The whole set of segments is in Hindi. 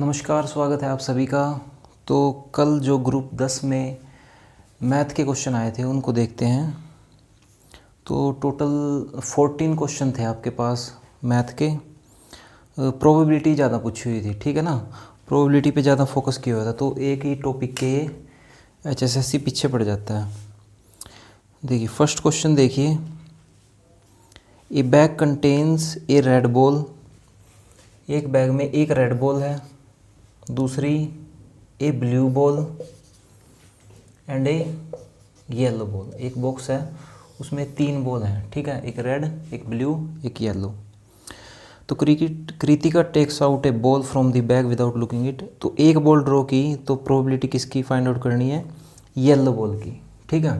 नमस्कार, स्वागत है आप सभी का। तो कल जो ग्रुप 10 में मैथ के क्वेश्चन आए थे उनको देखते हैं। तो टोटल 14 क्वेश्चन थे आपके पास मैथ के। प्रोबेबिलिटी ज़्यादा पूछी हुई थी, ठीक है ना। प्रोबेबिलिटी पे ज़्यादा फोकस किया हुआ था, तो एक ही टॉपिक के HSSC पीछे पड़ जाता है। देखिए फर्स्ट क्वेश्चन देखिए, a bag contains a red ball. एक बैग में एक रेड बॉल है, दूसरी a blue ball and a yellow ball. एक बॉक्स है उसमें 3 बॉल हैं, ठीक है, एक रेड, एक ब्लू, एक येलो। तो Kritika takes out a ball from the bag without looking it. तो एक बॉल ड्रॉ की, तो प्रोबेबिलिटी किसकी फाइंड आउट करनी है? येलो बॉल की, ठीक है।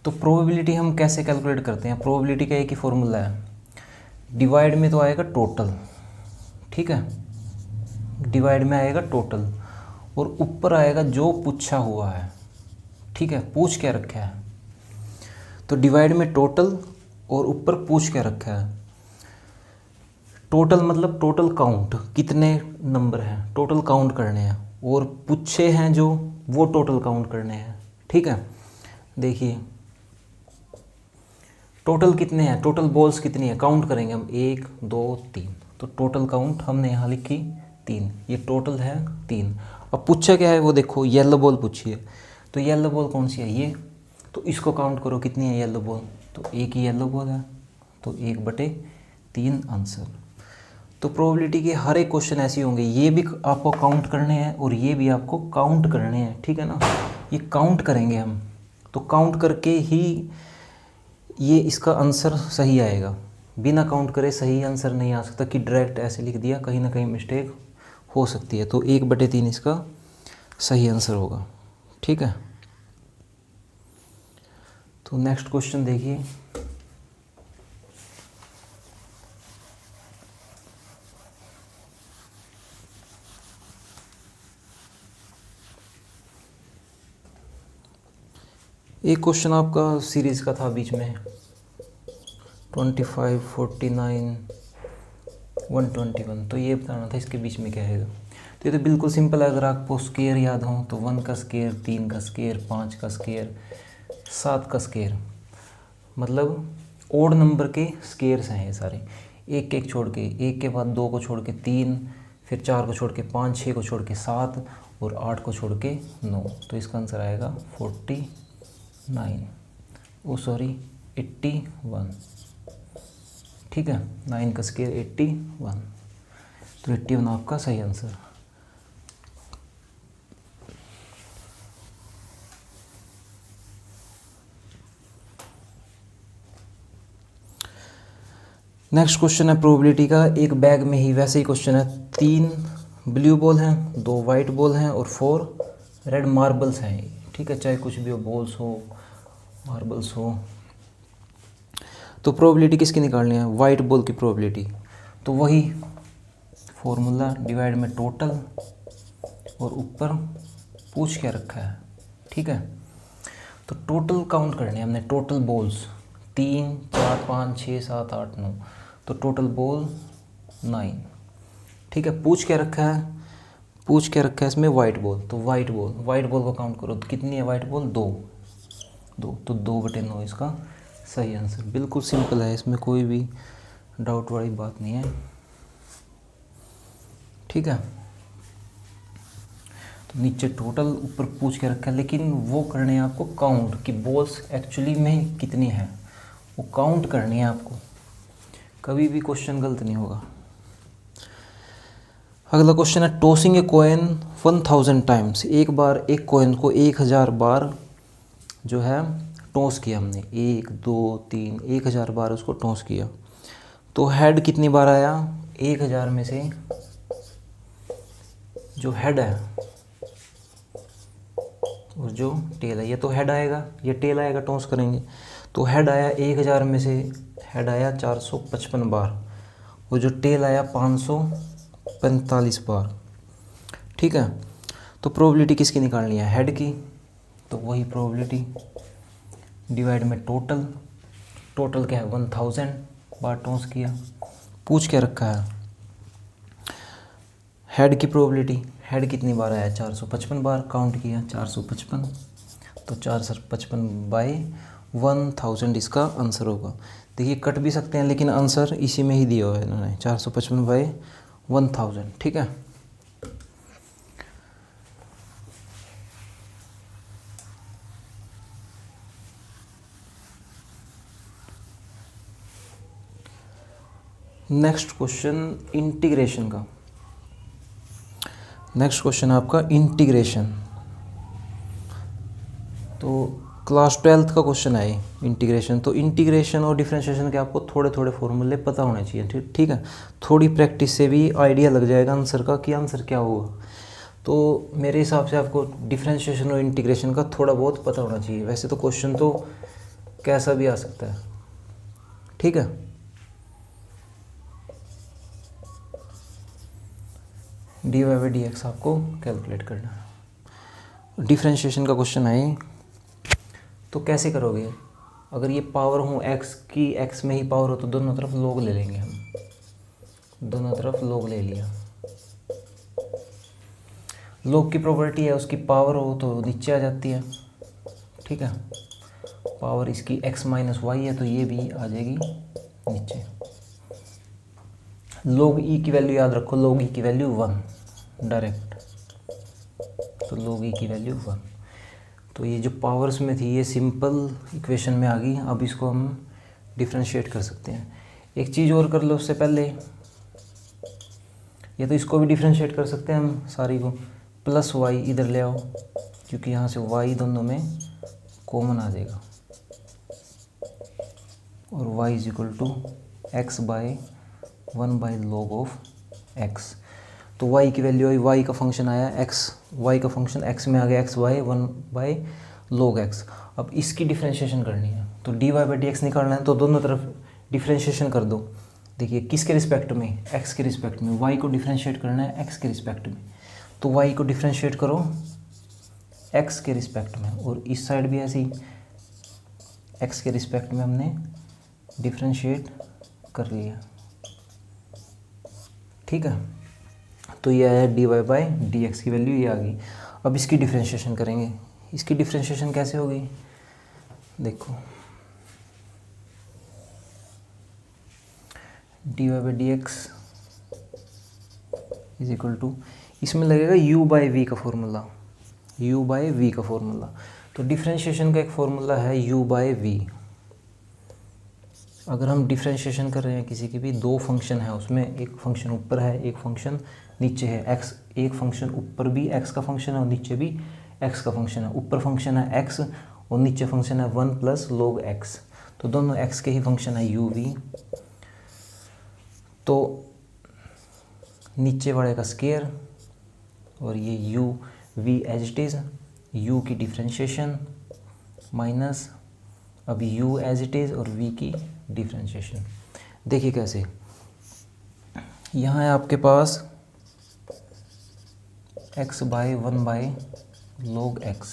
तो प्रोबेबिलिटी हम कैसे कैलकुलेट करते हैं? प्रोबेबिलिटी का एक ही फॉर्मूला है, डिवाइड में तो आएगा टोटल, ठीक है, डिवाइड में आएगा टोटल और ऊपर आएगा जो पूछा हुआ है, ठीक है, पूछ क्या रखा है। तो डिवाइड में टोटल और ऊपर पूछ क्या रखा है। टोटल मतलब टोटल काउंट, कितने नंबर हैं टोटल काउंट करने हैं, और पूछे हैं जो वो टोटल काउंट करने हैं, ठीक है। देखिए टोटल कितने हैं, टोटल बॉल्स कितनी है, काउंट करेंगे हम 1 2 3। तो टोटल काउंट हमने यहाँ लिखी 3, ये टोटल है 3। अब पूछा क्या है वो देखो, येलो बॉल पूछी है। तो येलो बॉल कौन सी है? ये। तो इसको काउंट करो कितनी है येलो बॉल। तो एक ही येलो बॉल है, तो 1/3 आंसर। तो प्रोबेबिलिटी के हर एक क्वेश्चन ऐसे होंगे, ये भी आपको काउंट करने हैं और ये भी आपको काउंट करने हैं, ठीक है ना। ये काउंट करेंगे हम, तो काउंट करके ही ये इसका आंसर सही आएगा। बिना काउंट करे सही आंसर नहीं आ सकता कि डायरेक्ट ऐसे लिख दिया, कहीं ना कहीं मिस्टेक हो सकती है। तो 1/3 इसका सही आंसर होगा, ठीक है। तो नेक्स्ट क्वेश्चन देखिए, एक क्वेश्चन आपका सीरीज का था बीच में 25, 49, 121। तो ये बताना था इसके बीच में क्या है। तो ये तो बिल्कुल सिंपल है, अगर आपको स्केयर याद हो तो 1 का स्केयर, 3 का स्केयर, 5 का स्केयर, 7 का स्केयर, मतलब ओड नंबर के स्केयर्स हैं ये सारे। एक एक छोड़ के, एक के बाद 2 को छोड़ के 3, फिर 4 को छोड़ के 5, 6 को छोड़ के 7 और 8 को छोड़ के 9। तो इसका आंसर आएगा 49, ओ सॉरी 81, ठीक है। 9 का स्केयर 81, तो 81 आपका सही आंसर। नेक्स्ट क्वेश्चन है प्रोबेबिलिटी का, एक बैग में ही वैसे ही क्वेश्चन है, 3 ब्लू बॉल हैं, 2 वाइट बॉल हैं और 4 रेड मार्बल्स हैं, ठीक है, चाहे कुछ भी हो, बॉल्स हो मार्बल्स हो। तो प्रोबेबिलिटी किसकी निकालनी है? वाइट बॉल की प्रोबेबिलिटी। तो वही फॉर्मूला, डिवाइड में टोटल और ऊपर पूछ क्या रखा है, ठीक है। तो टोटल काउंट करने हमने, टोटल बॉल्स 3 4 5 6 7 8 9, तो टोटल बॉल 9, ठीक है। पूछ क्या रखा है? पूछ क्या रखा है इसमें? White ball. तो वाइट बॉल को काउंट करो, तो कितनी है वाइट बॉल? 2, तो 2/9 इसका सही आंसर। बिल्कुल सिंपल है, इसमें कोई भी डाउट वाली बात नहीं है, ठीक है। तो नीचे टोटल, ऊपर पूछ के रखा है, लेकिन वो करने हैं आपको काउंट कि बॉल्स एक्चुअली में कितनी है, वो काउंट करनी है आपको। कभी भी क्वेश्चन गलत नहीं होगा। अगला क्वेश्चन है, टॉसिंग ए कॉइन 1000 टाइम्स। एक बार एक कॉइन को 1000 बार जो है टॉस किया हमने, 1 2 3, 1000 बार उसको टॉस किया। तो हेड कितनी बार आया? 1000 में से जो हेड है और जो टेल है, ये तो हेड आएगा, ये टेल आएगा, टॉस करेंगे। तो हेड आया 1000 में से, हेड आया 455 बार और जो टेल आया 545 बार, ठीक है। तो प्रोबेबिलिटी किसकी निकालनी है? हेड की। तो वही प्रोबेबिलिटी, डिवाइड में टोटल, टोटल क्या है? 1000 बार टॉस किया। पूछ क्या रखा है? हेड की प्रोबेबिलिटी, हेड कितनी बार आया, 455 बार काउंट किया, 455, तो 455 बाय 1000 इसका आंसर होगा। देखिए कट भी सकते हैं लेकिन आंसर इसी में ही दिया हुआ है इन्होंने, 455 बाय 1000। ठीक है, नेक्स्ट क्वेश्चन इंटीग्रेशन का। नेक्स्ट क्वेश्चन आपका इंटीग्रेशन, तो क्लास 12th का क्वेश्चन है इंटीग्रेशन। तो इंटीग्रेशन और डिफरेंशिएशन के आपको थोड़े थोड़े फॉर्मूले पता होने चाहिए। ठीक है, थोड़ी प्रैक्टिस से भी आइडिया लग जाएगा आंसर का कि आंसर क्या होगा। तो मेरे हिसाब से आपको डिफरेंशिएशन और इंटीग्रेशन का थोड़ा बहुत पता होना चाहिए। वैसे तो क्वेश्चन तो कैसा भी आ सकता है। ठीक है, dy बाई डी एक्स आपको कैलकुलेट करना है। डिफरेंशिएशन का क्वेश्चन है, तो कैसे करोगे? अगर ये पावर हो x की, x में ही पावर हो तो दोनों तरफ log ले लेंगे हम, दोनों तरफ log ले लिया। log की प्रॉपर्टी है उसकी पावर हो तो नीचे आ जाती है। ठीक है, पावर इसकी x माइनस वाई है तो ये भी आ जाएगी नीचे। log e की वैल्यू याद रखो, log e की वैल्यू 1 डायरेक्ट, तो log e की वैल्यू 1। तो ये जो पावर्स में थी ये सिंपल इक्वेशन में आ गई। अब इसको हम डिफरेंशिएट कर सकते हैं। एक चीज़ और कर लो उससे पहले, ये तो इसको भी डिफरेंशिएट कर सकते हैं हम सारी को, प्लस वाई इधर ले आओ क्योंकि यहाँ से वाई दोनों में कॉमन आ जाएगा, और y is equal to x by 1 by log of x। तो y की वैल्यू आई, y का फंक्शन आया x, y का फंक्शन x में आ गया x by 1 by log x। अब इसकी डिफरेंशिएशन करनी है तो dy बाई डी एक्स निकालना है, तो दोनों तरफ डिफरेंशिएशन कर दो। देखिए किसके रिस्पेक्ट में, x के रिस्पेक्ट में। y को डिफरेंशिएट करना है x के रिस्पेक्ट में, तो y को डिफरेंशिएट करो x के रिस्पेक्ट में, और इस साइड भी ऐसे ही x के रिस्पेक्ट में हमने डिफरेंशिएट कर लिया। ठीक है, तो ये आया dy बाई डी एक्स की वैल्यू ये आ गई। अब इसकी डिफरेंशिएशन करेंगे। इसकी डिफरेंशिएशन कैसे होगी, देखो dy by d x is equal to, इसमें लगेगा u बाई वी का फॉर्मूला, u बाई वी का फॉर्मूला। तो डिफरेंशिएशन का एक फॉर्मूला है u बाई वी। अगर हम डिफरेंशिएशन कर रहे हैं किसी की भी, दो फंक्शन है उसमें, एक फंक्शन ऊपर है एक फंक्शन नीचे है, x, एक फंक्शन ऊपर भी x का फंक्शन है और नीचे भी x का फंक्शन है। ऊपर फंक्शन है x और नीचे फंक्शन है 1 प्लस log x, तो दोनों x के ही फंक्शन है u v। तो नीचे वाले का स्केयर और ये u v as it is, u की डिफरेंशिएशन माइनस अभी u एज इट इज़ और v की डिफरेंशिएशन। देखिए कैसे, यहाँ है आपके पास x by 1 by log x,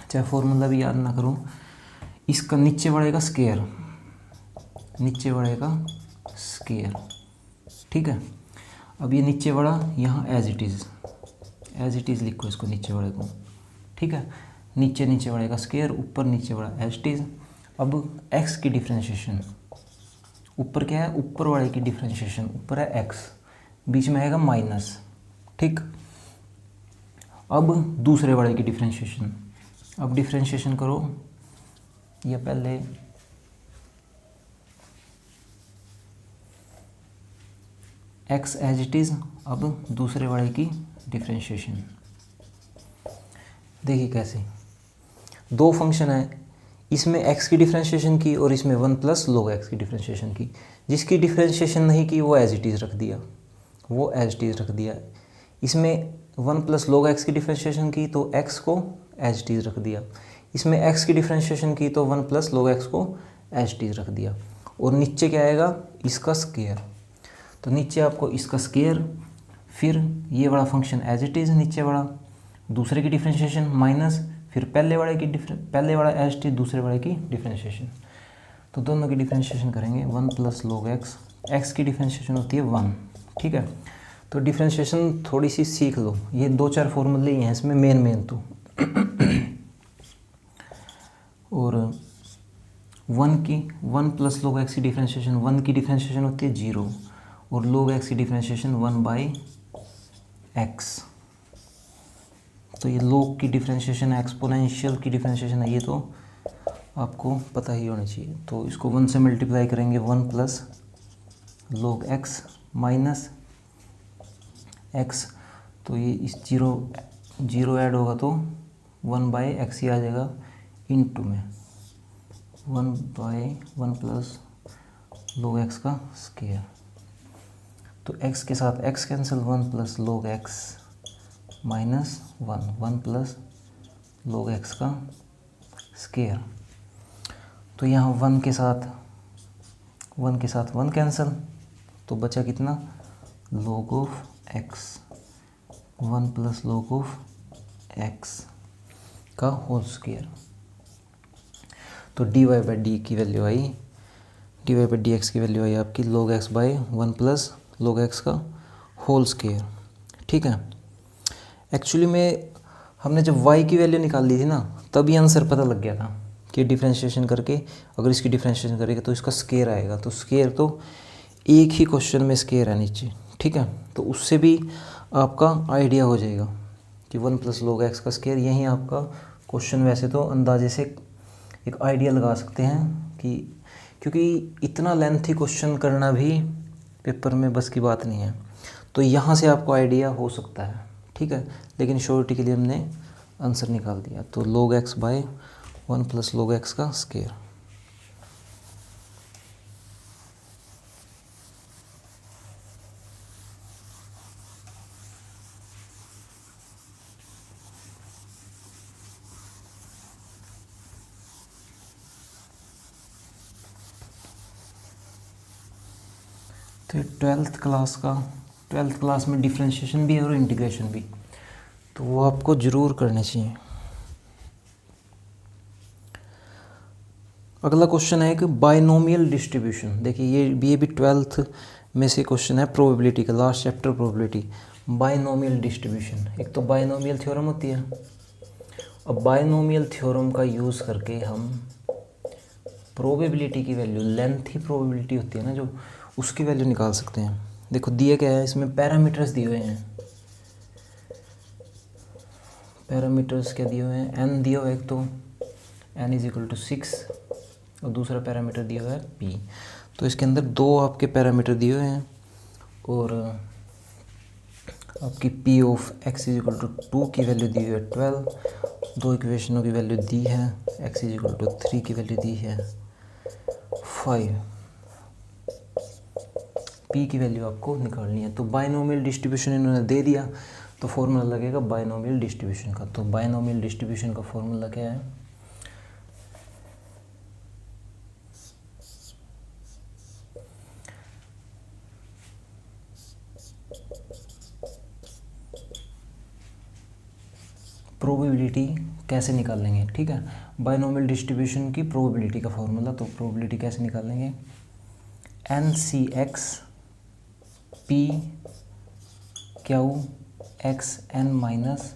चाहे फॉर्मूला भी याद ना करूँ, इसका नीचे वाले का स्केयर, नीचे वाले का स्केयर। ठीक है, अब ये नीचे वाला यहाँ एज इट इज़ लिखो इसको नीचे वाले को। ठीक है, नीचे वाले का स्केयर, ऊपर नीचे वाला एज इट इज़। अब x की डिफरेंशिएशन, ऊपर क्या है, ऊपर वाले की डिफरेंशिएशन, ऊपर है x, बीच में आएगा माइनस। ठीक, अब दूसरे वाले की डिफरेंशिएशन, अब डिफरेंशिएशन करो, या पहले x एज इट इज़, अब दूसरे वाले की डिफरेंशिएशन। देखिए कैसे, दो फंक्शन है, इसमें x की डिफरेंशिएशन की और इसमें 1 प्लस log x की डिफरेंशिएशन की। जिसकी डिफरेंशिएशन नहीं की वो एज इट इज़ रख दिया, वो एज इट इज़ रख दिया। इसमें 1 प्लस log x की डिफरेंशिएशन की तो x को एज इट इज़ रख दिया। इसमें x की डिफरेंशिएशन की तो 1 प्लस log x को एज इट इज़ रख दिया। और नीचे क्या आएगा, इसका स्केयर। तो नीचे आपको इसका स्केयर, फिर ये वाला फंक्शन एज इट इज़, नीचे वाला दूसरे की डिफरेंशिएशन माइनस, फिर पहले वाला एज इट इज़, दूसरे वाले की डिफरेंशिएशन। तो दोनों की डिफरेंशिएशन करेंगे, 1 प्लस log x एक्स की डिफ्रेंशिएशन होती है 1, ठीक है। तो डिफ्रेंशिएशन थोड़ी सी सीख लो, ये 2-4 फॉर्मूले ही हैं इसमें मेन तो और 1 प्लस लोग एक्स की डिफ्रेंशिएशन, 1 की डिफ्रेंशिएशन होती है 0 और लोग एक्स की डिफ्रेंशिएशन 1/x। तो ये लोग की डिफ्रेंशिएशन एक्सपोनेंशियल की डिफ्रेंशिएशन है, ये तो आपको पता ही होना चाहिए। तो इसको 1 से मल्टीप्लाई करेंगे, 1 plus log x minus x, तो ये इस जीरो ऐड होगा तो 1/x ही आ जाएगा इनटू में 1/1 प्लस log x का स्क्वायर। तो x के साथ x cancel, 1 plus log x minus 1 plus log x का स्क्वायर। तो यहाँ 1 के साथ 1 कैंसिल, तो बचा कितना, log of x, 1 plus log of x का होल स्क्वायर। तो dy/d की वैल्यू आई, dy/dx की वैल्यू आई आपकी log x/1 plus log x का होल स्क्वायर, ठीक है। एक्चुअली में हमने जब y की वैल्यू निकाल ली थी ना, तभी आंसर पता लग गया था कि डिफ्रेंशिएशन करके अगर इसकी डिफ्रेंशिएशन करेगा तो इसका स्क्वायर आएगा। तो स्क्वायर तो एक ही क्वेश्चन में स्क्वायर है नीचे, ठीक है। तो उससे भी आपका आइडिया हो जाएगा कि 1 प्लस log x का स्क्वायर। यहीं आपका क्वेश्चन वैसे तो अंदाजे से एक आइडिया लगा सकते हैं कि, क्योंकि इतना लेंथी क्वेश्चन करना भी पेपर में बस की बात नहीं है, तो यहाँ से आपको आइडिया हो सकता है, ठीक है। लेकिन श्योरिटी के लिए हमने आंसर निकाल दिया। तो log x/1 plus log x का स्क्वायर। तो 12th क्लास में डिफ्रेंशिएशन भी है और इंटीग्रेशन भी, तो वो आपको ज़रूर करने चाहिए। अगला क्वेश्चन है कि बाइनोमियल डिस्ट्रीब्यूशन। देखिए ये भी 12th में से क्वेश्चन है, प्रोबेबिलिटी का, last chapter probability. Binomial distribution, एक तो बाइनोमियल थ्योरम होती है। अब बाइनोमियल थ्योरम का यूज़ करके हम प्रोबेबिलिटी की वैल्यू, लेंथी प्रोबेबिलिटी होती है ना जो, उसकी वैल्यू निकाल सकते हैं। देखो दिए क्या है, इसमें पैरामीटर्स दिए हुए हैं। पैरामीटर्स क्या दिए हुए हैं, n दिया हुआ है एक तो, n = 6 और दूसरा पैरामीटर दिया हुआ है p। तो इसके अंदर 2 आपके पैरामीटर दिए हुए हैं और आपकी p ऑफ x = 2 की वैल्यू दी हुई है 12, 2 इक्वेशनों की वैल्यू दी है, x = 3 की वैल्यू दी है 5, p की वैल्यू आपको निकालनी है। तो बाइनोमियल डिस्ट्रीब्यूशन इन्होंने दे दिया, तो फॉर्मूला लगेगा बाइनोमियल डिस्ट्रीब्यूशन का। तो बाइनोमियल डिस्ट्रीब्यूशन का फॉर्मूला क्या है, प्रोबेबिलिटी कैसे निकालेंगे, ठीक है। बाइनोमियल डिस्ट्रीब्यूशन की प्रोबेबिलिटी का फॉर्मूला, तो प्रोबेबिलिटी कैसे निकालेंगे, NCX P Q X N minus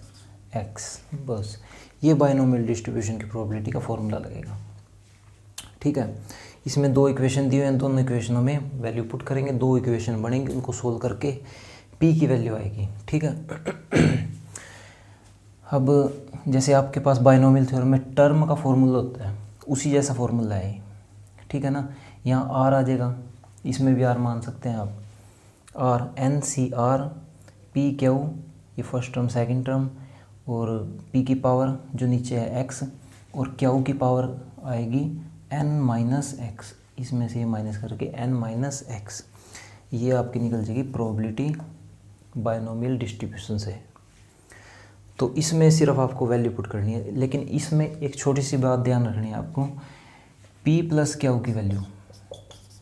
X, बस ये बाइनोमियल डिस्ट्रीब्यूशन की प्रोबेबिलिटी का फॉर्मूला लगेगा, ठीक है। इसमें 2 इक्वेशन दिए हैं, दोनों इक्वेशनों में वैल्यू पुट करेंगे, 2 इक्वेशन बनेंगे, उनको सोल्व करके P की वैल्यू आएगी, ठीक है। अब जैसे आपके पास बाइनोमियल थ्योरम में टर्म का फॉर्मूला होता है, उसी जैसा फॉर्मूला है, ठीक है ना। यहाँ R आ जाएगा, इसमें भी R मान सकते हैं आप, R NCR P Q, ये फर्स्ट टर्म सेकंड टर्म, और P की पावर जो नीचे है X, और Q की पावर आएगी N माइनस X, इसमें से ये माइनस करके N माइनस X, ये आपकी निकल जाएगी प्रोबेबिलिटी बाइनोमियल डिस्ट्रीब्यूशन से। तो इसमें सिर्फ आपको वैल्यू पुट करनी है, लेकिन इसमें एक छोटी सी बात ध्यान रखनी है आपको, P प्लस Q की वैल्यू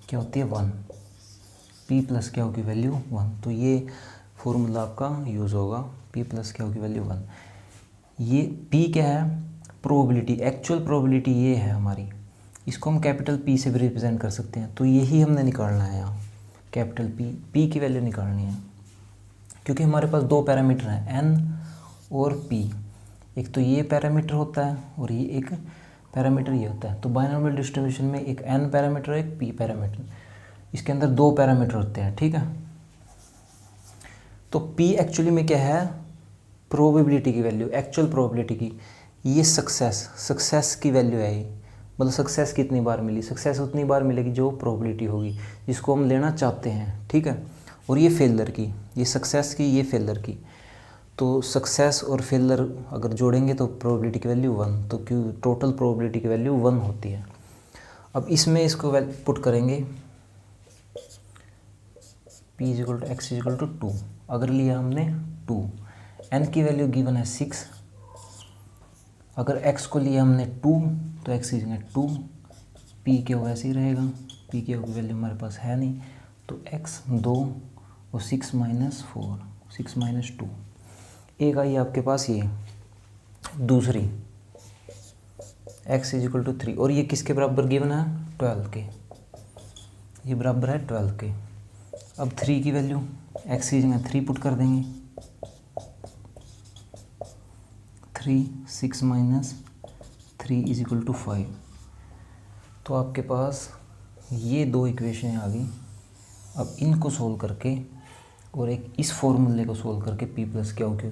क्या होती है, 1, P प्लस Q की वैल्यू 1। तो ये फॉर्मूला आपका यूज़ होगा, P प्लस Q की वैल्यू 1। ये P क्या है, प्रोबेबिलिटी, एक्चुअल प्रोबेबिलिटी ये है हमारी, इसको हम कैपिटल P से भी रिप्रेजेंट कर सकते हैं। तो यही हमने निकालना है यहाँ, कैपिटल पी की वैल्यू निकालनी है, क्योंकि हमारे पास दो पैरामीटर हैं एन और पी। एक तो ये पैरामीटर होता है और ये एक पैरामीटर ये होता है। तो बाइनोमियल डिस्ट्रीब्यूशन में एक एन पैरामीटर और एक पी पैरामीटर, इसके अंदर दो पैरामीटर होते हैं, ठीक है। तो पी एक्चुअली में क्या है, प्रोबेबिलिटी की वैल्यू, एक्चुअल प्रोबेबिलिटी की। ये सक्सेस की वैल्यू है ये, मतलब सक्सेस कितनी बार मिली, सक्सेस उतनी बार मिलेगी जो प्रोबेबिलिटी होगी जिसको हम लेना चाहते हैं, ठीक है। और ये फेलर की, ये सक्सेस की, ये फेलर की। तो सक्सेस और फेलर अगर जोड़ेंगे तो प्रोबेबिलिटी की वैल्यू 1, तो क्यों टोटल प्रोबेबिलिटी की वैल्यू 1 होती है। अब इसमें इसको पुट करेंगे p = x = 2। अगर लिया हमने 2, n की वैल्यू गिवन है 6, अगर x को लिया हमने 2 तो x = 2, p के वैसे ही रहेगा, p की वैल्यू हमारे पास है नहीं, तो x 2 और 6 - 4, 6 - 2। एक आई आपके पास ये दूसरी x = 3, और ये किसके बराबर गिवन है, 12 के, ये बराबर है 12 के। अब 3 की वैल्यू x की जगह 3 पुट कर देंगे, 3 6 - 3 = 5। तो आपके पास ये दो इक्वेशन आ गई। अब इनको सोल्व करके और एक इस फॉर्मूले को सोल्व करके p + क्यू =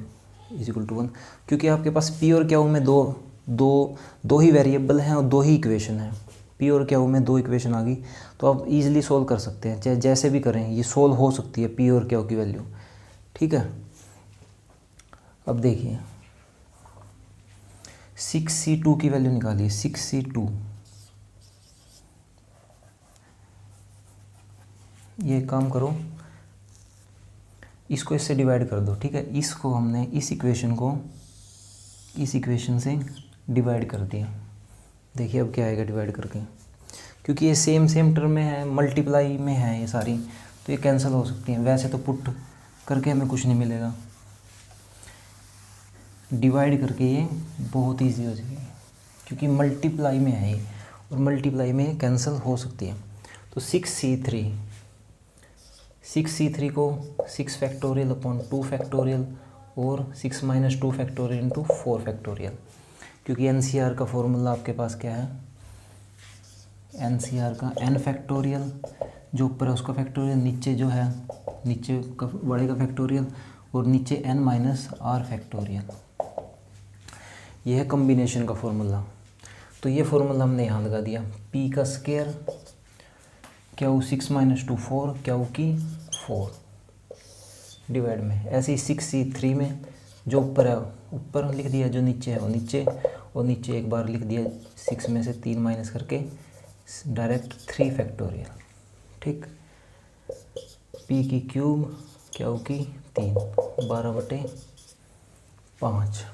1, क्योंकि आपके पास p और क्यू में दो ही वेरिएबल हैं और दो ही इक्वेशन हैं। p और क्यू में दो इक्वेशन आ गई, तो आप इजीली सोल्व कर सकते हैं, चाहे जैसे भी करें ये सोल्व हो सकती है p और क्यू की वैल्यू, ठीक है। अब देखिए 6c2 की वैल्यू निकालिए, 6c2, ये काम करो, इसको इससे डिवाइड कर दो, ठीक है। इसको हमने इस इक्वेशन को इस इक्वेशन से डिवाइड कर दिया। देखिए अब क्या आएगा डिवाइड करके, क्योंकि ये सेम टर्म में है, मल्टीप्लाई में है ये सारी, तो ये कैंसिल हो सकती हैं। वैसे तो पुट करके हमें कुछ नहीं मिलेगा, डिवाइड करके ये बहुत ईजी हो जाएगी, क्योंकि मल्टीप्लाई में है ये, और मल्टीप्लाई में कैंसिल हो सकती है। तो 6c3 को 6 फैक्टोरियल अपॉन 2 फैक्टोरियल और 6 - 2 फैक्टोरियल इंटू 4 फैक्टोरियल, क्योंकि NCR का फॉर्मूला आपके पास क्या है, NCR का n फैक्टोरियल, जो ऊपर है उसका फैक्टोरियल, नीचे जो है नीचे का बड़े का फैक्टोरियल, और नीचे n - r फैक्टोरियल। यह है कम्बिनेशन का फॉर्मूला। तो ये फॉर्मूला हमने यहाँ लगा दिया, p का स्क्वायर क्यू 6 - 2 4, क्यू की 4 डिवाइड में, ऐसे ही 6c3 में जो ऊपर है ऊपर लिख दिया, जो नीचे है वो नीचे, और नीचे एक बार लिख दिया 6 में से 3 माइनस करके डायरेक्ट 3 फैक्टोरियल, ठीक। p की क्यूब क्यू की 3, 12/5,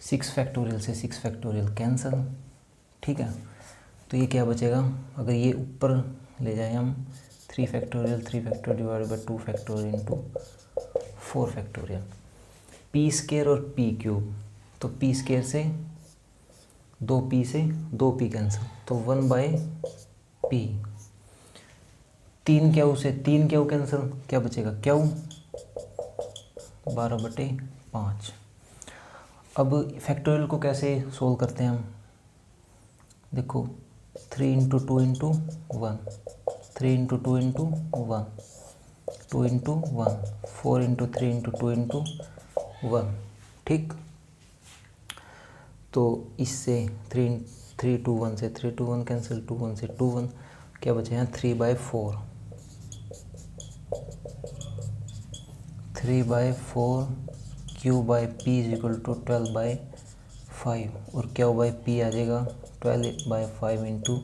6 फैक्टोरियल से 6 फैक्टोरियल कैंसिल, ठीक है। तो ये क्या बचेगा, अगर ये ऊपर ले जाए हम 3 factorial divide by 2 factorial into 4 factorial, p square और p क्यूब, तो p स्क्वायर से 2p से 2p कैंसिल, तो 1/p, 3 क्यू से 3 क्यू कैंसिल, क्या बचेगा क्यू, 12/5। अब फैक्टोरियल को कैसे सोल्व करते हैं हम, देखो 3 × 2 × 1, 3 × 2 × 1, 2 × 1, 4 × 3 × 2 × 1, ठीक। तो इससे 3 2 1 से 3 2 1 कैंसिल, 2 1 से 2 1, क्या बचे हैं 3/4, 3/4 q/p = 12/5, और q/p आ जाएगा 12/5 इंटू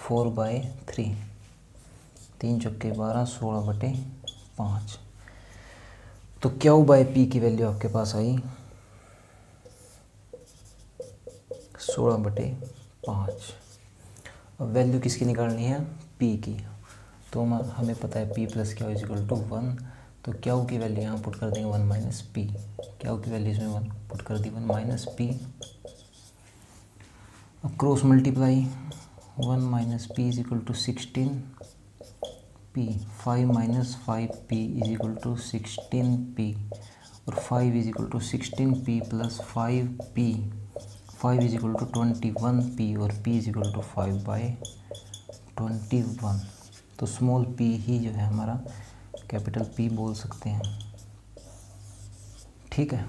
4/3, 3 चौके 12, 16/5। तो q/p की वैल्यू आपके पास आई 16/5। अब वैल्यू किसकी निकालनी है, p की। तो हमें पता है p + q = 1, तो q की वैल्यू यहाँ पुट कर देंगे 1 - p, q की वैल्यू इसमें 1 पुट कर दी 1 - p। अब cross multiply, 1 - p = 16, p, 5 minus 5p is equal to 16p, और 5 is equal to 16p plus 5p, 5 is equal to 21p, और p इज इक्वल टू 5/21। तो स्मॉल p ही जो है हमारा कैपिटल P बोल सकते हैं। ठीक है,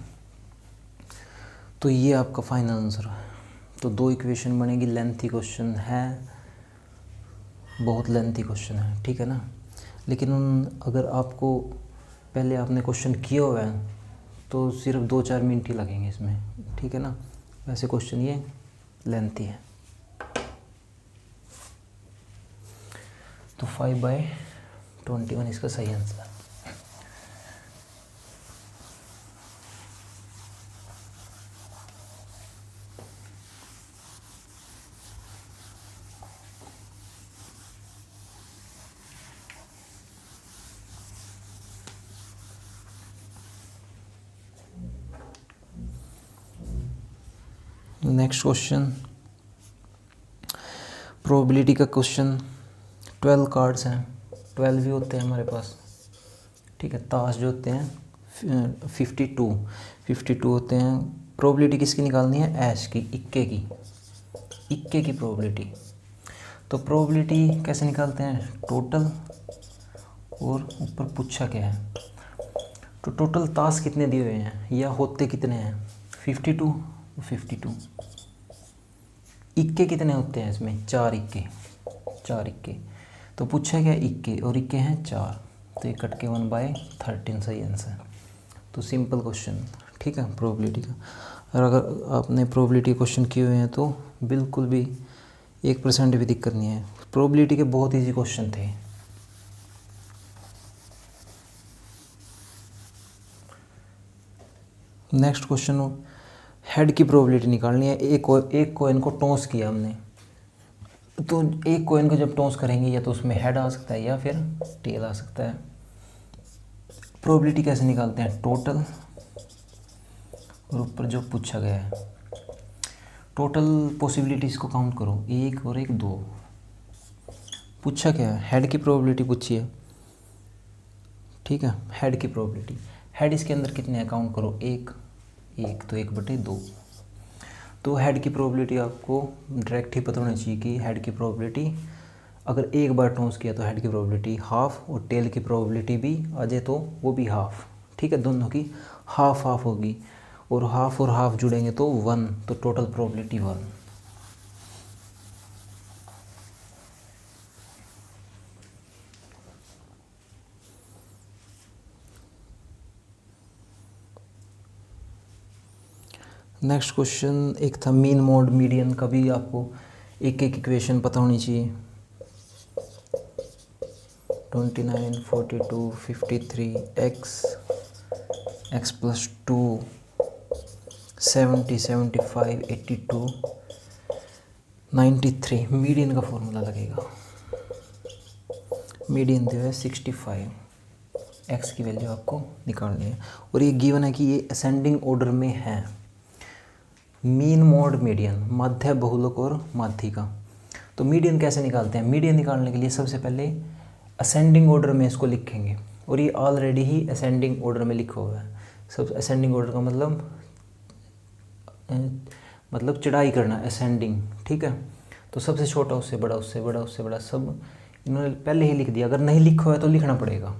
तो ये आपका फाइनल आंसर है। तो 2 इक्वेशन बनेगी। लेंथी क्वेश्चन है, बहुत लेंथी क्वेश्चन है, ठीक है ना। लेकिन अगर आपको पहले आपने क्वेश्चन किया हुआ है तो सिर्फ 2-4 मिनट ही लगेंगे इसमें, ठीक है ना। वैसे क्वेश्चन ये लेंथी है। तो 5/21 इसका सही आंसर है। नेक्स्ट क्वेश्चन, प्रोबेबिलिटी का क्वेश्चन। 12 कार्ड्स हैं, 12 भी होते हैं हमारे पास, ठीक है। ताश जो होते हैं 52 होते हैं। प्रोबेबिलिटी किसकी निकालनी है? ऐश की, इक्के की प्रोबेबिलिटी। तो प्रोबेबिलिटी कैसे निकालते हैं? टोटल और ऊपर पूछा क्या है। तो टोटल ताश कितने दिए हुए हैं या होते कितने हैं? 52। इक्के कितने होते हैं इसमें? 4 इक्के। तो पूछा क्या? इक्के, और इक्के हैं 4, तो ये कट के 1/13 सही आंसर। तो सिंपल क्वेश्चन, ठीक है, प्रोबेबिलिटी का। और अगर आपने प्रोबेबिलिटी क्वेश्चन किए हुए हैं तो बिल्कुल भी 1% भी दिक्कत नहीं है। प्रोबेबिलिटी के बहुत ईजी क्वेश्चन थे। नेक्स्ट क्वेश्चन, हेड की प्रोबेबिलिटी निकालनी है। एक कॉइन को टॉस किया हमने, तो एक कॉइन को जब टॉस करेंगे या तो उसमें हेड आ सकता है या फिर टेल आ सकता है। प्रोबेबिलिटी कैसे निकालते हैं? टोटल और ऊपर जो पूछा गया है। टोटल पॉसिबिलिटीज़ को काउंट करो, 1 और 1 2। पूछा क्या है? हेड की प्रोबेबिलिटी पूछी है, ठीक है। हेड की प्रोबेबिलिटी, हेड इसके अंदर कितने हैं काउंट करो, 1 तो 1/2। तो हेड की प्रोबेबिलिटी आपको डायरेक्ट ही पता होना चाहिए कि हेड की प्रोबेबिलिटी अगर एक बार टॉस किया तो हेड की प्रोबेबिलिटी हाफ, और टेल की प्रोबेबिलिटी भी आ जाए तो वो भी हाफ, ठीक है। दोनों की हाफ होगी, और हाफ जुड़ेंगे तो 1, तो टोटल प्रोबेबिलिटी 1। नेक्स्ट क्वेश्चन, एक था मीन मोड मीडियन का भी आपको एक इक्वेशन पता होनी चाहिए। 29, 42, 53, x प्लस 2, 70, 75, 82, 93। मीडियन का फॉर्मूला लगेगा। मीडियन जो है 65, x की वैल्यू आपको निकालनी है, और ये गिवन है कि ये असेंडिंग ऑर्डर में है। मीन मोड मीडियन, मध्य बहुलक और माध्यिका। तो मीडियन कैसे निकालते हैं? मीडियन निकालने के लिए सबसे पहले असेंडिंग ऑर्डर में इसको लिखेंगे, और ये ऑलरेडी ही असेंडिंग ऑर्डर में लिखा हुआ है। सब असेंडिंग ऑर्डर का मतलब चढ़ाई करना, असेंडिंग, ठीक है। तो सबसे छोटा उससे बड़ा, उससे बड़ा, उससे बड़ा, सब इन्होंने पहले ही लिख दिया। अगर नहीं लिखा हुआ है तो लिखना पड़ेगा,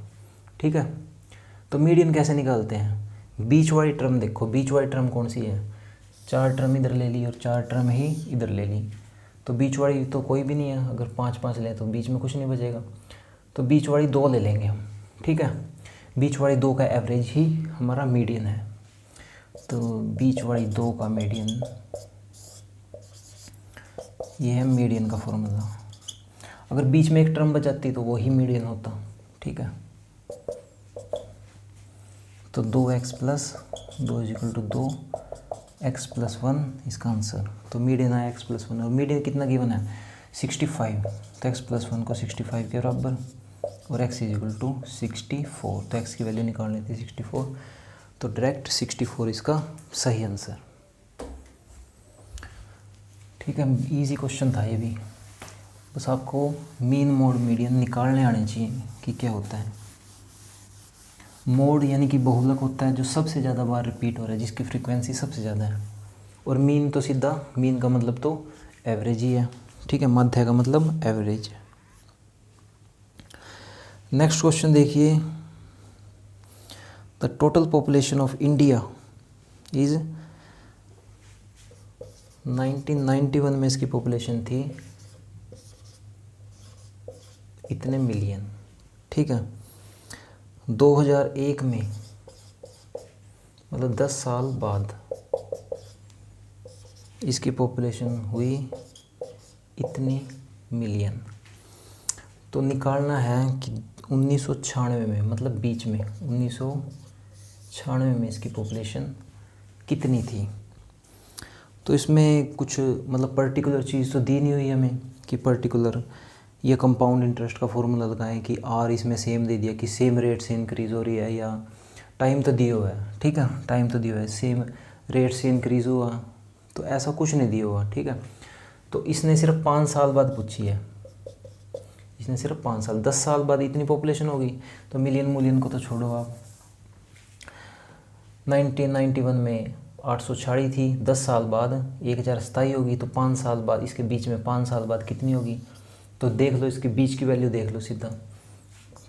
ठीक है। तो मीडियन कैसे निकालते हैं? बीच वाली टर्म देखो, बीच वाली टर्म कौन सी है? 4 टर्म इधर ले ली और 4 टर्म ही इधर ले ली, तो बीच वाली तो कोई भी नहीं है। अगर 5 लें तो बीच में कुछ नहीं बचेगा, तो बीच वाली 2 ले लेंगे हम, ठीक है। बीच वाली 2 का एवरेज ही हमारा मीडियन है। तो बीच वाली 2 का मीडियन, ये है मीडियन का फॉर्मूला। अगर बीच में एक टर्म बच जाती तो वो ही मीडियन होता, ठीक है। तो 2x प्लस 2 = 2, x प्लस 1 इसका आंसर। तो मीडियन है x प्लस 1, और मीडियन कितना गिवन है? 65। तो x प्लस 1 को 65 के बराबर, और x = 64। तो x की वैल्यू निकालनी थी 64, तो डायरेक्ट 64 इसका सही आंसर, ठीक है। इजी क्वेश्चन था ये भी। बस आपको मीन मोड मीडियन निकालने आने चाहिए कि क्या होता है। मोड यानी कि बहुलक होता है जो सबसे ज़्यादा बार रिपीट हो रहा है, जिसकी फ्रीक्वेंसी सबसे ज़्यादा है। और मीन तो सीधा, मीन का मतलब तो एवरेज ही है, ठीक है, मध्य का मतलब एवरेज। नेक्स्ट क्वेश्चन देखिए, the total population of India is 1991 में इसकी पॉपुलेशन थी इतने मिलियन, ठीक है। 2001 में मतलब 10 साल बाद इसकी पॉपुलेशन हुई इतनी मिलियन। तो निकालना है कि 1996 में, मतलब बीच में 1996 में इसकी पॉपुलेशन कितनी थी। तो इसमें कुछ मतलब पर्टिकुलर चीज़ तो दी नहीं हुई हमें कि पर्टिकुलर ये कंपाउंड इंटरेस्ट का फॉर्मूला लगाएं कि आर इसमें सेम दे दिया कि सेम रेट से इंक्रीज़ हो रही है, या टाइम तो दिया हुआ है, ठीक है, टाइम तो दिया हुआ है, सेम रेट से इंक्रीज़ हुआ, तो ऐसा कुछ नहीं दिया हुआ, ठीक है। तो इसने सिर्फ 5 साल बाद पूछी है, इसने सिर्फ 5 साल, 10 साल बाद इतनी पॉपुलेशन होगी, तो मिलियन को तो छोड़ो आप। 1991 में 846 थी, 10 साल बाद 1027 होगी, तो 5 साल बाद, इसके बीच में 5 साल बाद कितनी होगी, तो देख लो इसके बीच की वैल्यू देख लो सीधा।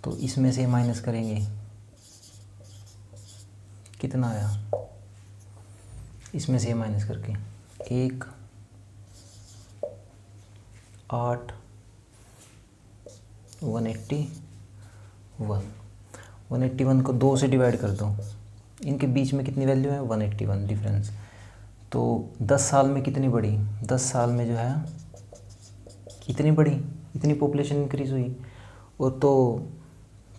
तो इसमें से माइनस करेंगे, कितना आया, इसमें से माइनस करके 1 8 181 को 2 से डिवाइड कर दो, इनके बीच में कितनी वैल्यू है 181 डिफरेंस। तो 10 साल में कितनी बढ़ी, 10 साल में जो है कितनी बढ़ी, इतनी पॉपुलेशन इंक्रीज़ हुई। और तो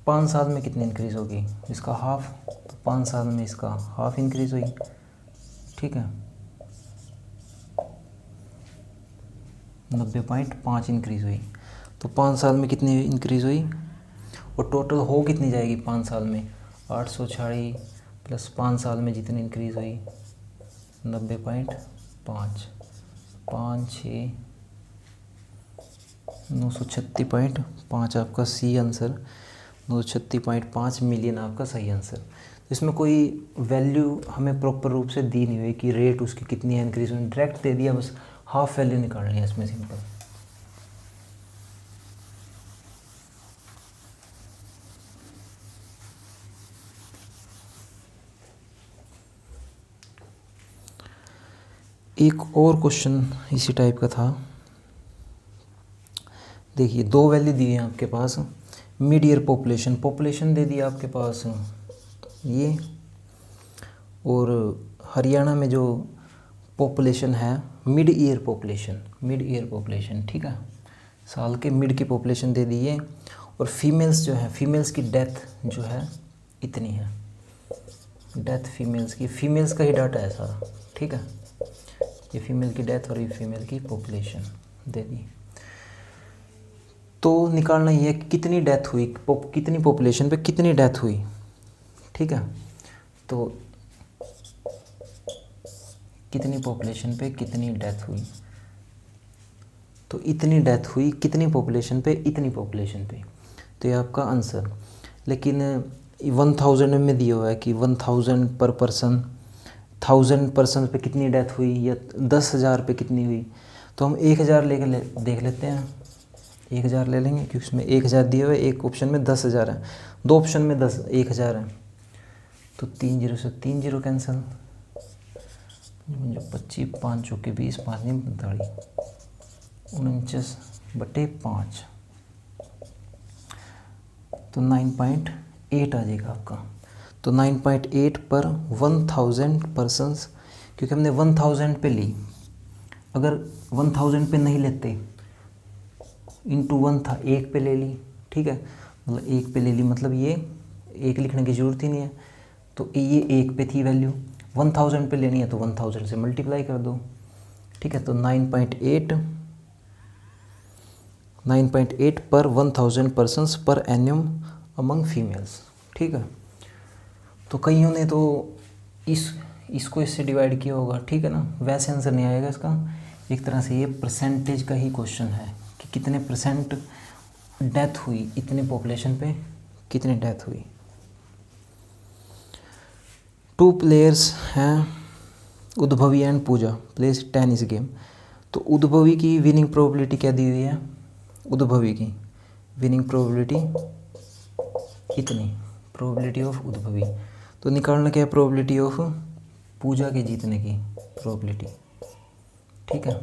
5 साल में कितनी इंक्रीज़ होगी, इसका हाफ, तो 5 साल में इसका हाफ इंक्रीज़ हुई, ठीक है, 90.5 इंक्रीज़ हुई। तो 5 साल में कितनी इंक्रीज़ हुई, और टोटल हो कितनी जाएगी 5 साल में, 846 प्लस 5 साल में जितनी इंक्रीज़ हुई 90.5, 5 6 936.5 आपका सी आंसर, 936.5 मिलियन आपका सही आंसर। तो इसमें कोई वैल्यू हमें प्रॉपर रूप से दी नहीं हुई कि रेट उसकी कितनी है इंक्रीज हुई, डायरेक्ट दे दिया, बस हाफ वैल्यू निकालनी है इसमें सिंपल। एक और क्वेश्चन इसी टाइप का था, देखिए 2 वैल्यू दी है आपके पास, मिड ईयर पॉपुलेशन दे दिया आपके पास ये, और हरियाणा में जो पॉपुलेशन है मिड ईयर पॉपुलेशन, ठीक है, साल के मिड की पॉपुलेशन दे दी है, और फीमेल्स जो है, फीमेल्स की डेथ जो है इतनी है, डेथ फीमेल्स का ही डाटा है सारा, ठीक है, ये फीमेल की डेथ और ये फीमेल की पॉपुलेशन दे दी। तो निकालना ये है कि कितनी डेथ हुई, कितनी पॉपुलेशन पे कितनी डेथ हुई, ठीक है, तो कितनी पॉपुलेशन पे कितनी डेथ हुई, तो इतनी डेथ हुई कितनी पॉपुलेशन पे इतनी पॉपुलेशन पे, तो ये आपका आंसर। लेकिन 1000 में दिया हुआ है कि 1000 पर पर्सन, 1000 पर्सन पे कितनी डेथ हुई या 10,000 पे कितनी हुई, तो हम 1000 लेकर देख लेते हैं, 1000 ले लेंगे क्योंकि उसमें 1000 दिए हुए, एक ऑप्शन में 10,000 है, 2 ऑप्शन में 10,000 है, तो 3 0 से 3 0 कैंसिल, 25 5 चौके 20 5 नहीं 45 49/5, तो 9.8 आ जाएगा आपका। तो 9.8 पर 1000 पर्सन्स, क्योंकि हमने 1000 पे ली, अगर 1000 पे नहीं लेते इंटू 1 था, 1 पे ले ली, ठीक है, मतलब 1 पे ले ली, मतलब ये 1 लिखने की ज़रूरत ही नहीं है, तो ये 1 पे थी वैल्यू, 1000 पे लेनी है तो 1000 से मल्टीप्लाई कर दो, ठीक है, तो 9.8 पर 1000 पर्सन्स पर एन्यूम अमंग फीमेल्स, ठीक है। तो कईयों ने तो इसको इससे डिवाइड किया होगा, ठीक है ना, वैसे आंसर नहीं आएगा इसका, एक तरह से ये परसेंटेज का ही क्वेश्चन है कि कितने परसेंट डेथ हुई, इतने पॉपुलेशन पे कितनी डेथ हुई। 2 प्लेयर्स हैं, Udbhavi and Pooja, plays tennis game. तो उद्भवी की विनिंग प्रोबेबिलिटी क्या दी हुई है, उद्भवी की विनिंग प्रोबेबिलिटी कितनी, प्रोबेबिलिटी ऑफ उद्भवी। तो निकालना क्या है, प्रोबेबिलिटी ऑफ पूजा के जीतने की प्रोबेबिलिटी, ठीक है।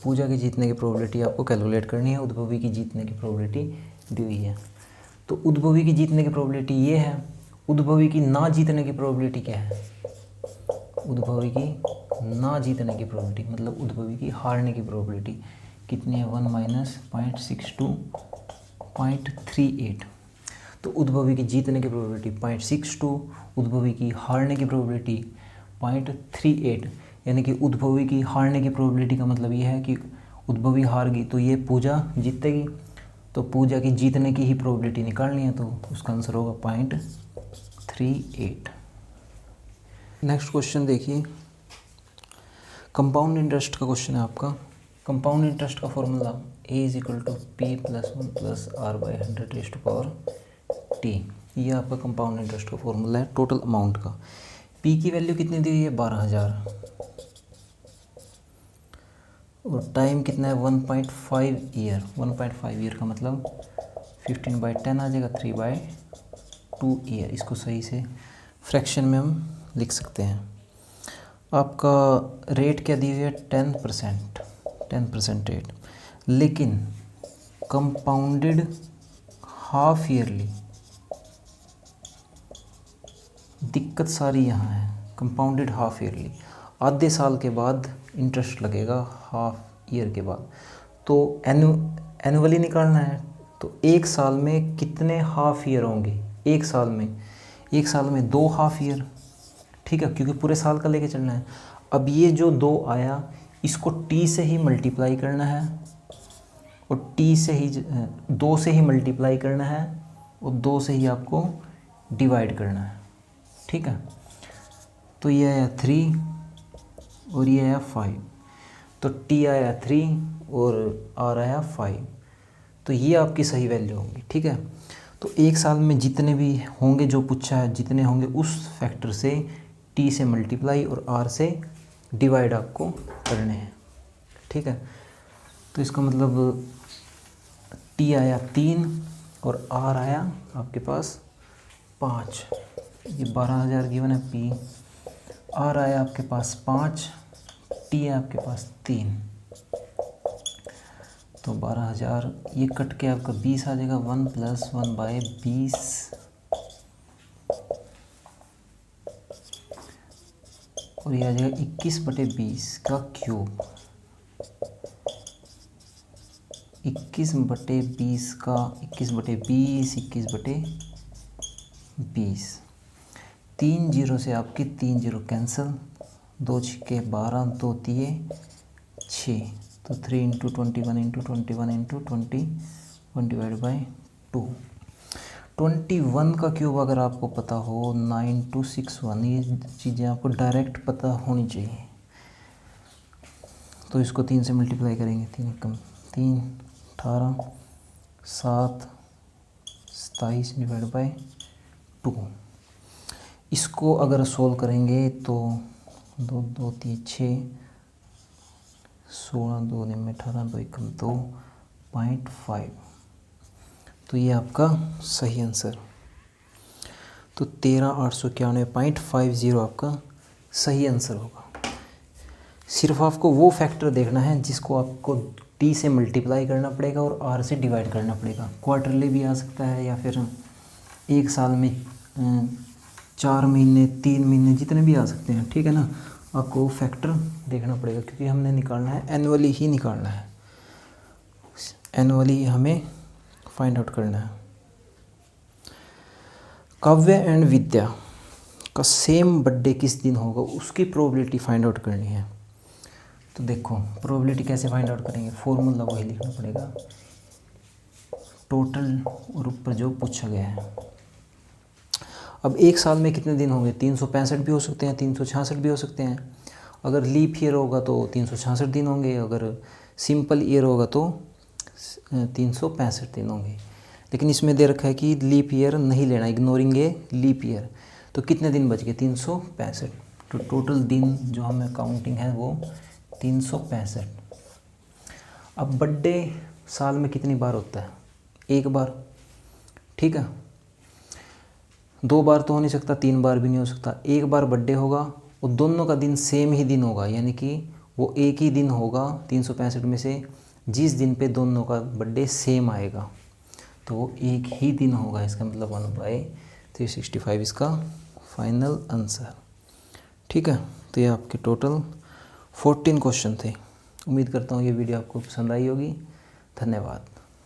पूजा के जीतने की प्रोबेबिलिटी आपको कैलकुलेट करनी है, उद्भवी की जीतने की प्रोबेबिलिटी दी हुई है। तो उद्भवी की जीतने की प्रोबेबिलिटी ये है, उद्भवी की ना जीतने की प्रोबेबिलिटी क्या है, उद्भवी की ना जीतने की प्रोबेबिलिटी मतलब उद्भवी की हारने की प्रोबेबिलिटी कितनी है, 1 माइनस 0.62.38। तो उद्भवी की जीतने की प्रोबेबिलिटी 0.62, उद्भवी की हारने की प्रोबेबिलिटी 0.38। यानी कि उद्भवी की हारने की प्रोबेबिलिटी का मतलब ये है कि उद्भवी हार गई तो ये पूजा जीतेगी, तो पूजा की जीतने की ही प्रोबेबिलिटी निकालनी है, तो उसका आंसर होगा 0.38। नेक्स्ट क्वेश्चन देखिए, कंपाउंड इंटरेस्ट का क्वेश्चन है आपका। कंपाउंड इंटरेस्ट का फॉर्मूला A = P+1 + R/100⁻T। ये आपका कंपाउंड इंटरेस्ट का फॉर्मूला है टोटल अमाउंट का। P की वैल्यू कितनी दी हुई है, 12,000, और टाइम कितना है, 1.5 ईयर। 1.5 ईयर का मतलब 15/10 आ जाएगा, 3/2 ईयर। इसको सही से फ्रैक्शन में हम लिख सकते हैं। आपका रेट क्या दी हुई है, 10% रेट, लेकिन कंपाउंडेड हाफ ईयरली। दिक्कत सारी यहाँ है, कंपाउंडेड हाफ ईयरली, आधे साल के बाद इंटरेस्ट लगेगा हाफ ईयर के बाद। तो एनुअली निकालना है, तो एक साल में कितने हाफ ईयर होंगे, एक साल में 2 हाफ ईयर, ठीक है, क्योंकि पूरे साल का लेके चलना है। अब ये जो 2 आया इसको T से ही मल्टीप्लाई करना है, और T से ही 2 से ही मल्टीप्लाई करना है, और 2 से ही आपको डिवाइड करना है, ठीक है। तो ये आया 3 और ये आया 5, तो T आया 3 और R आया 5, तो ये आपकी सही वैल्यू होगी, ठीक है। तो एक साल में जितने भी होंगे, जो पूछा है जितने होंगे, उस फैक्टर से T से मल्टीप्लाई और R से डिवाइड आपको करने हैं, ठीक है। तो इसका मतलब T आया 3 और R आया आपके पास 5। ये 12,000 गिवन है P, R आया आपके पास 5, T है आपके पास 3, तो 12,000 ये कट के आपका 20 आ जाएगा, 1 + 1/20, और ये आ जाएगा 21/20 का क्यूब, 21/20 का 21/20, 21/20। 3 0 से आपकी 3 0 कैंसिल, 2 छिक्के 12, 2 तिये 6, तो 3 × 21 × 21 × 20 1/2। 21 का क्यूब अगर आपको पता हो, 9261, ये चीज़ें आपको डायरेक्ट पता होनी चाहिए। तो इसको 3 से मल्टीप्लाई करेंगे, 3 18 7 27/2। इसको अगर सोल्व करेंगे तो 2 2 3 6 16 2 9 18 2 1 2.5। तो ये आपका सही आंसर, तो 13,891.50 आपका सही आंसर होगा। सिर्फ आपको वो फैक्टर देखना है जिसको आपको T से मल्टीप्लाई करना पड़ेगा और R से डिवाइड करना पड़ेगा। क्वार्टरली भी आ सकता है, या फिर एक साल में 4 महीने 3 महीने जितने भी आ सकते हैं, ठीक है ना। आपको फैक्टर देखना पड़ेगा, क्योंकि हमने निकालना है एनुअली ही निकालना है, एनुअली हमें फाइंड आउट करना है। काव्य एंड विद्या का सेम बर्थडे किस दिन होगा, उसकी प्रोबेबिलिटी फाइंड आउट करनी है। तो देखो प्रोबेबिलिटी कैसे फाइंड आउट करेंगे, फॉर्मूला वही लिखना पड़ेगा, टोटल और ऊपर जो पूछा गया है। अब एक साल में कितने दिन होंगे, 365 भी हो सकते हैं, 366 भी हो सकते हैं। अगर लीप ईयर होगा तो 366 दिन होंगे, अगर सिंपल ईयर होगा तो 365 दिन होंगे, लेकिन इसमें दे रखा है कि लीप ईयर नहीं लेना, इग्नोरिंग ए लीप ईयर। तो कितने दिन बच गए? 365। तो टोटल दिन जो हमें काउंटिंग है वो 365। अब बर्थडे साल में कितनी बार होता है? एक बार, ठीक है। 2 बार तो हो नहीं सकता, 3 बार भी नहीं हो सकता। एक बार बर्थडे होगा और दोनों का दिन सेम ही दिन होगा, यानी कि वो एक ही दिन होगा 365 में से जिस दिन पे दोनों का बर्थडे सेम आएगा, तो वो एक ही दिन होगा। इसका मतलब 1/365 इसका फाइनल आंसर, ठीक है। तो ये आपके टोटल 14 क्वेश्चन थे। उम्मीद करता हूँ ये वीडियो आपको पसंद आई होगी। धन्यवाद।